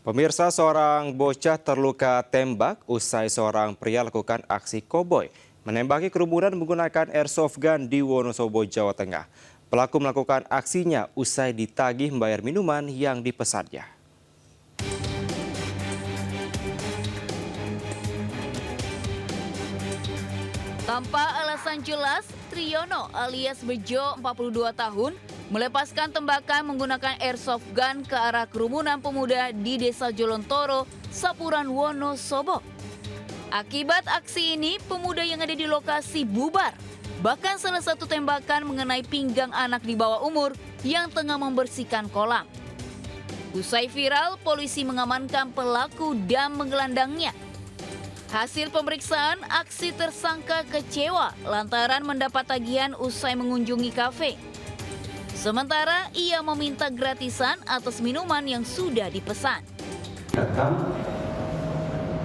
Pemirsa, seorang bocah terluka tembak usai seorang pria lakukan aksi koboi menembaki kerumunan menggunakan airsoft gun di Wonosobo, Jawa Tengah. Pelaku melakukan aksinya usai ditagih membayar minuman yang dipesannya. Tanpa alasan jelas, Triyono alias Bejo 42 tahun melepaskan tembakan menggunakan airsoft gun ke arah kerumunan pemuda di Desa Jolontoro, Sapuran, Wonosobo. Akibat aksi ini, pemuda yang ada di lokasi bubar. Bahkan salah satu tembakan mengenai pinggang anak di bawah umur yang tengah membersihkan kolam. Usai viral, polisi mengamankan pelaku dan menggelandangnya. Hasil pemeriksaan, aksi tersangka kecewa lantaran mendapat tagihan usai mengunjungi kafe. Sementara ia meminta gratisan atas minuman yang sudah dipesan. Datang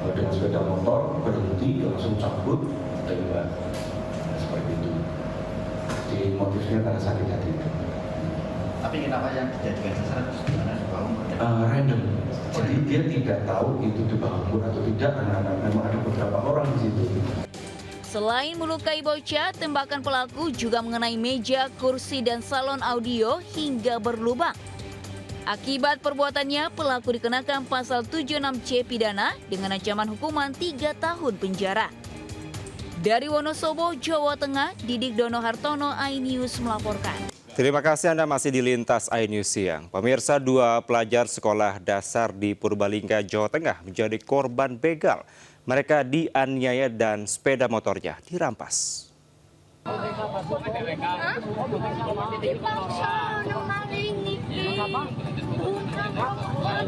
dengan sepeda motor, berhenti, langsung cabut, tembak. Seperti itu. Jadi motifnya karena sakit hati. Tapi kenapa yang dijadikan sasaran sebenarnya random. Jadi dia tidak tahu itu di bawah umur atau tidak karena memang ada beberapa orang di situ. Selain melukai bocah, tembakan pelaku juga mengenai meja, kursi, dan salon audio hingga berlubang. Akibat perbuatannya, pelaku dikenakan pasal 76C pidana dengan ancaman hukuman 3 tahun penjara. Dari Wonosobo, Jawa Tengah, Didik Dono Hartono, iNews melaporkan. Terima kasih Anda masih di Lintas iNews Siang. Pemirsa, 2 pelajar sekolah dasar di Purbalingga, Jawa Tengah menjadi korban begal. Mereka dianiaya dan sepeda motornya dirampas.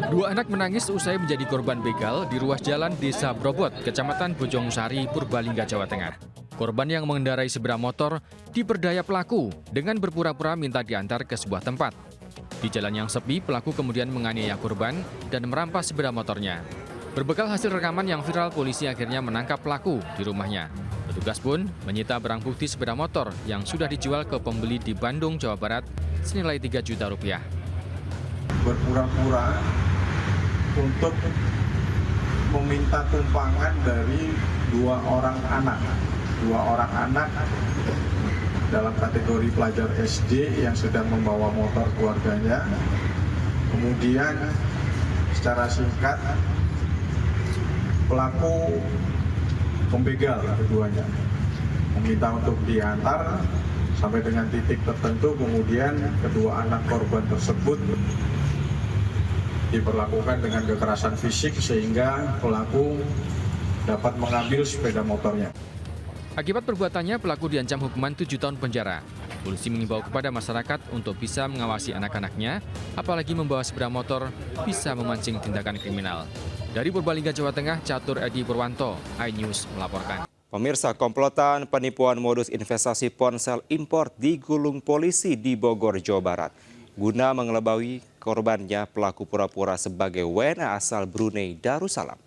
Dua anak menangis usai menjadi korban begal di ruas jalan Desa Brobot, Kecamatan Bojongsari, Purbalingga, Jawa Tengah. Korban yang mengendarai sepeda motor diperdaya pelaku dengan berpura-pura minta diantar ke sebuah tempat. Di jalan yang sepi, pelaku kemudian menganiaya korban dan merampas sepeda motornya. Berbekal hasil rekaman yang viral, polisi akhirnya menangkap pelaku di rumahnya. Petugas pun menyita barang bukti sepeda motor yang sudah dijual ke pembeli di Bandung, Jawa Barat senilai 3 juta rupiah. Berpura-pura untuk meminta tumpangan dari dua orang anak dalam kategori pelajar SD yang sedang membawa motor keluarganya. Kemudian secara singkat pelaku membegal keduanya, meminta untuk diantar sampai dengan titik tertentu. Kemudian kedua anak korban tersebut diperlakukan dengan kekerasan fisik sehingga pelaku dapat mengambil sepeda motornya. Akibat perbuatannya, pelaku diancam hukuman 7 tahun penjara. Polisi mengimbau kepada masyarakat untuk bisa mengawasi anak-anaknya, apalagi membawa sepeda motor bisa memancing tindakan kriminal. Dari Purbalingga, Jawa Tengah, Catur Edi Purwanto, iNews melaporkan. Pemirsa, komplotan penipuan modus investasi ponsel impor digulung polisi di Bogor, Jawa Barat. Guna mengelabui korbannya, pelaku pura-pura sebagai WNA asal Brunei Darussalam.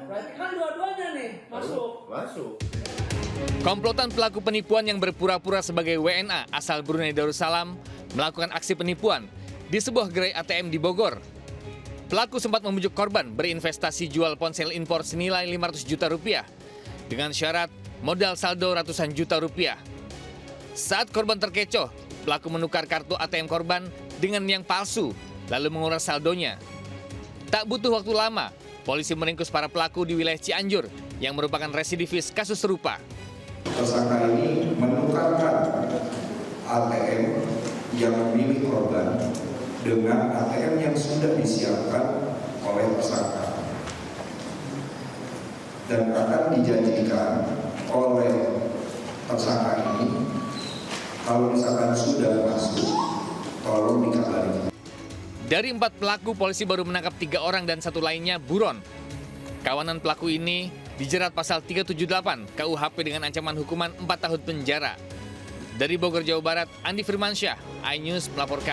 Berarti kan dua-duanya nih masuk. Komplotan pelaku penipuan yang berpura-pura sebagai WNA asal Brunei Darussalam melakukan aksi penipuan di sebuah gerai ATM di Bogor. Pelaku sempat membujuk korban berinvestasi jual ponsel impor senilai 500 juta rupiah dengan syarat modal saldo ratusan juta rupiah. Saat korban terkecoh, pelaku menukar kartu ATM korban dengan yang palsu lalu menguras saldonya. Tak butuh waktu lama, polisi meringkus para pelaku di wilayah Cianjur yang merupakan residivis kasus serupa. Tersangka ini menukarkan ATM yang milik korban dengan ATM yang sudah disiapkan oleh tersangka dan akan dijanjikan oleh tersangka ini kalau misalkan sudah masuk tolong dikabari. Dari 4 pelaku, polisi baru menangkap 3 orang dan 1 lainnya buron. Kawanan pelaku ini dijerat pasal 378 KUHP dengan ancaman hukuman 4 tahun penjara. Dari Bogor, Jawa Barat, Andi Firmansyah, iNews melaporkan.